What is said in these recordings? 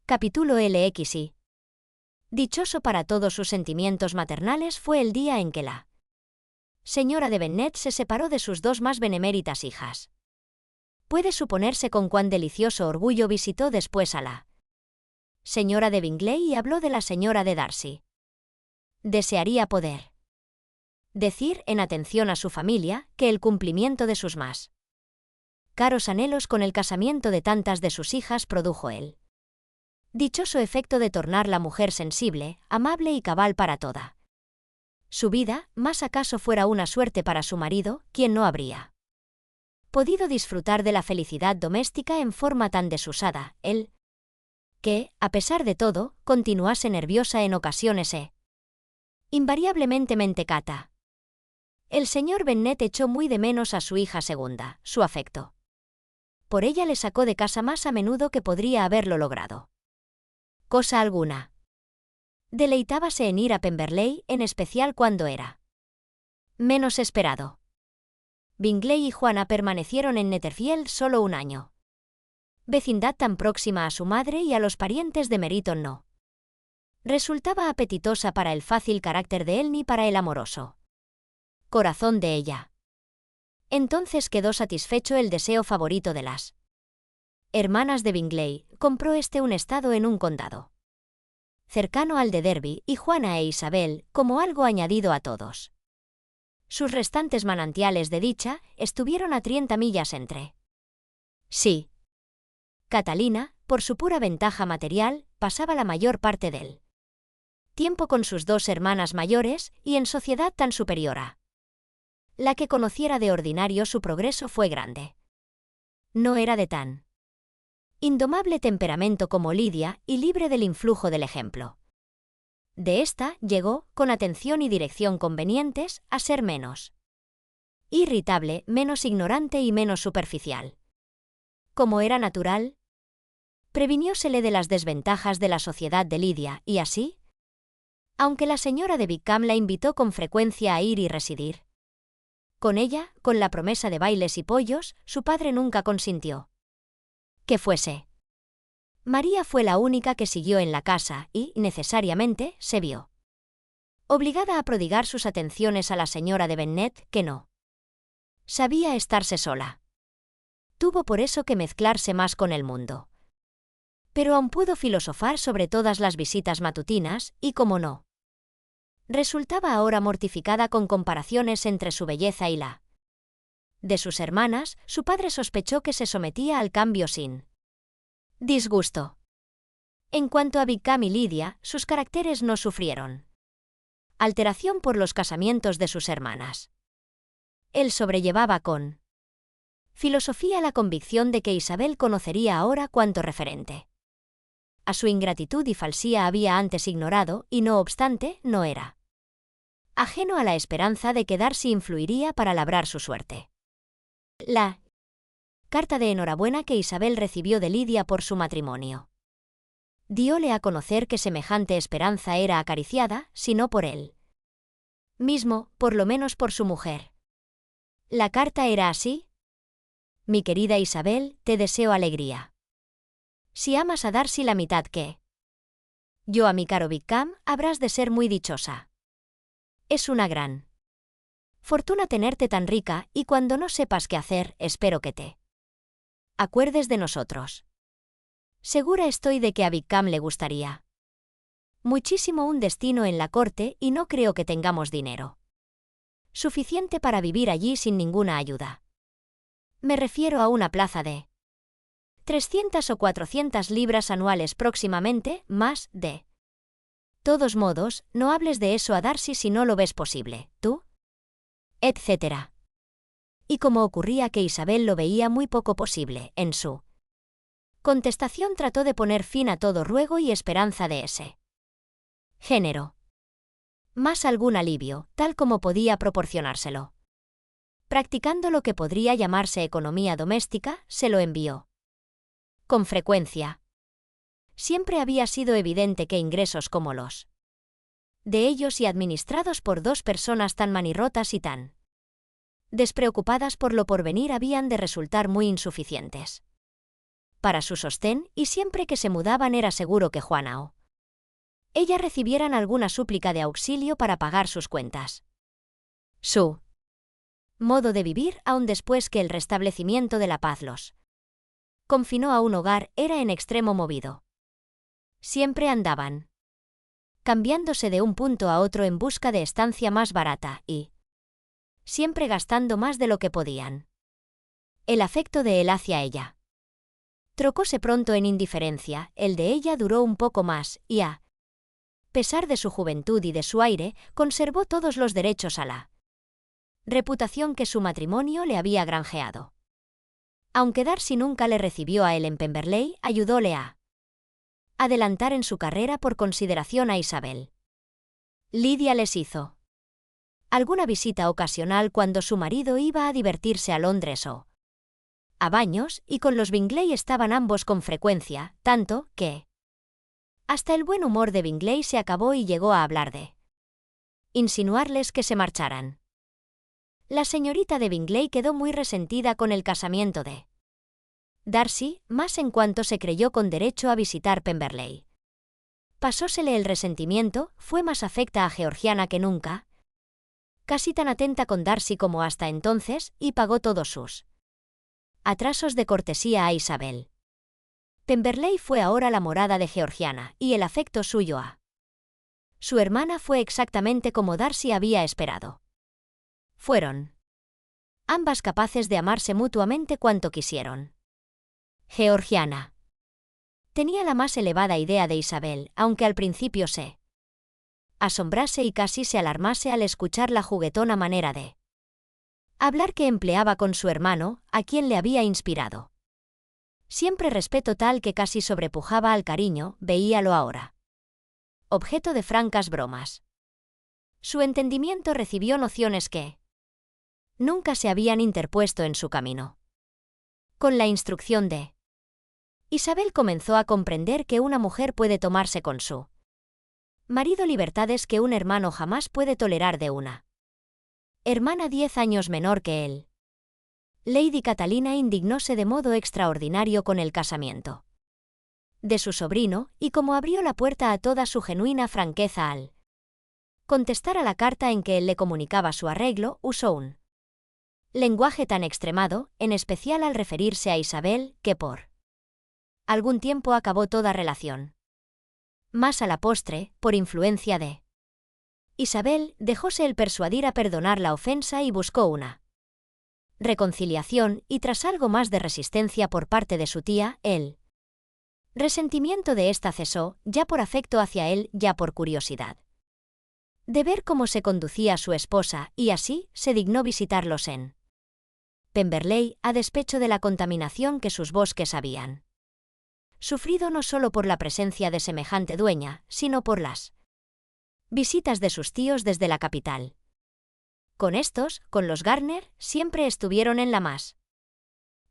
Capítulo LXI. Dichoso para todos sus sentimientos maternales fue el día en que la señora de Bennet se separó de sus dos más beneméritas hijas. Puede suponerse con cuán delicioso orgullo visitó después a la señora de Bingley y habló de la señora de Darcy. Desearía poder decir, en atención a su familia, que el cumplimiento de sus más caros anhelos con el casamiento de tantas de sus hijas produjo el dichoso efecto de tornar la mujer sensible, amable y cabal para toda su vida, más acaso fuera una suerte para su marido, quien no habría podido disfrutar de la felicidad doméstica en forma tan desusada, él, que, a pesar de todo, continuase nerviosa en ocasiones invariablemente mentecata. El señor Bennet echó muy de menos a su hija segunda, su afecto por ella le sacó de casa más a menudo que podría haberlo logrado. Cosa alguna. Deleitábase en ir a Pemberley, en especial cuando era menos esperado. Bingley y Juana permanecieron en Netherfield solo un año. Vecindad tan próxima a su madre y a los parientes de Meryton no resultaba apetitosa para el fácil carácter de él ni para el amoroso corazón de ella. Entonces quedó satisfecho el deseo favorito de las hermanas de Bingley, compró un estado en un condado cercano al de Derby, y Juana e Isabel, como algo añadido a todos sus restantes manantiales de dicha, estuvieron a 30 millas entre sí. Catalina, por su pura ventaja material, pasaba la mayor parte del tiempo con sus dos hermanas mayores, y en sociedad tan superior a la que conociera de ordinario su progreso fue grande. No era de tan indomable temperamento como Lidia, y libre del influjo del ejemplo de ésta, llegó, con atención y dirección convenientes, a ser menos irritable, menos ignorante y menos superficial. Como era natural, previniósele de las desventajas de la sociedad de Lidia, y así, aunque la señora de Wickham la invitó con frecuencia a ir y residir con ella, con la promesa de bailes y pollos, su padre nunca consintió que fuese. María fue la única que siguió en la casa y, necesariamente, se vio obligada a prodigar sus atenciones a la señora de Bennet, que no sabía estarse sola. Tuvo por eso que mezclarse más con el mundo. Pero aún pudo filosofar sobre todas las visitas matutinas, y como no resultaba ahora mortificada con comparaciones entre su belleza y la de sus hermanas, su padre sospechó que se sometía al cambio sin disgusto. En cuanto a Wickham y Lidia, sus caracteres no sufrieron alteración por los casamientos de sus hermanas. Él sobrellevaba con filosofía la convicción de que Isabel conocería ahora cuanto referente a su ingratitud y falsía había antes ignorado, y no obstante, no era ajeno a la esperanza de que Darcy influiría para labrar su suerte. La carta de enhorabuena que Isabel recibió de Lidia por su matrimonio dióle a conocer que semejante esperanza era acariciada, si no por él mismo, por lo menos por su mujer. La carta era así: Mi querida Isabel, te deseo alegría. Si amas a Darcy la mitad que yo a mi caro Wickham, habrás de ser muy dichosa. Es una gran fortuna tenerte tan rica, y cuando no sepas qué hacer, espero que te acuerdes de nosotros. Segura estoy de que a Wickham le gustaría muchísimo un destino en la corte, y no creo que tengamos dinero suficiente para vivir allí sin ninguna ayuda. Me refiero a una plaza de 300 o 400 libras anuales próximamente, más de todos modos, no hables de eso a Darcy si no lo ves posible, tú, etc. Y como ocurría que Isabel lo veía muy poco posible, en su contestación trató de poner fin a todo ruego y esperanza de ese género. Más algún alivio, tal como podía proporcionárselo. Practicando lo que podría llamarse economía doméstica, se lo envió con frecuencia. Siempre había sido evidente que ingresos como los de ellos y administrados por dos personas tan manirrotas y tan despreocupadas por lo porvenir habían de resultar muy insuficientes para su sostén, y siempre que se mudaban era seguro que Juana o ella recibieran alguna súplica de auxilio para pagar sus cuentas. Su modo de vivir, aun después que el restablecimiento de la paz los confinó a un hogar, era en extremo movido. Siempre andaban cambiándose de un punto a otro en busca de estancia más barata y siempre gastando más de lo que podían. El afecto de él hacia ella trocóse pronto en indiferencia, el de ella duró un poco más y, a pesar de su juventud y de su aire, conservó todos los derechos a la reputación que su matrimonio le había granjeado. Aunque Darcy nunca le recibió a él en Pemberley, ayudóle a adelantar en su carrera por consideración a Isabel. Lidia les hizo alguna visita ocasional cuando su marido iba a divertirse a Londres o a baños, y con los Bingley estaban ambos con frecuencia, tanto que hasta el buen humor de Bingley se acabó y llegó a hablar de insinuarles que se marcharan. La señorita de Bingley quedó muy resentida con el casamiento de Darcy, más en cuanto se creyó con derecho a visitar Pemberley. Pasósele el resentimiento, fue más afecta a Georgiana que nunca, casi tan atenta con Darcy como hasta entonces, y pagó todos sus atrasos de cortesía a Isabel. Pemberley fue ahora la morada de Georgiana, y el afecto suyo a su hermana fue exactamente como Darcy había esperado. Fueron ambas capaces de amarse mutuamente cuanto quisieron. Georgiana tenía la más elevada idea de Isabel, aunque al principio se asombrase y casi se alarmase al escuchar la juguetona manera de hablar que empleaba con su hermano, a quien le había inspirado siempre respeto tal que casi sobrepujaba al cariño, veíalo ahora objeto de francas bromas. Su entendimiento recibió nociones que nunca se habían interpuesto en su camino. Con la instrucción de Isabel comenzó a comprender que una mujer puede tomarse con su marido libertades que un hermano jamás puede tolerar de una hermana 10 años menor que él. Lady Catalina indignóse de modo extraordinario con el casamiento de su sobrino, y como abrió la puerta a toda su genuina franqueza al contestar a la carta en que él le comunicaba su arreglo, usó un lenguaje tan extremado, en especial al referirse a Isabel, que por algún tiempo acabó toda relación. Más a la postre, por influencia de Isabel, dejóse el persuadir a perdonar la ofensa y buscó una reconciliación, y tras algo más de resistencia por parte de su tía, el resentimiento de ésta cesó, ya por afecto hacia él, ya por curiosidad de ver cómo se conducía su esposa, y así se dignó visitarlos en Pemberley, a despecho de la contaminación que sus bosques habían sufrido no solo por la presencia de semejante dueña, sino por las visitas de sus tíos desde la capital. Con estos, con los Garner, siempre estuvieron en la más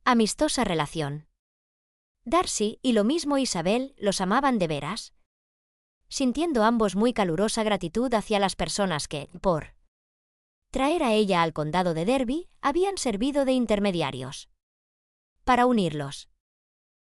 amistosa relación. Darcy, y lo mismo Isabel, los amaban de veras, sintiendo ambos muy calurosa gratitud hacia las personas que, por traer a ella al condado de Derby, habían servido de intermediarios para unirlos.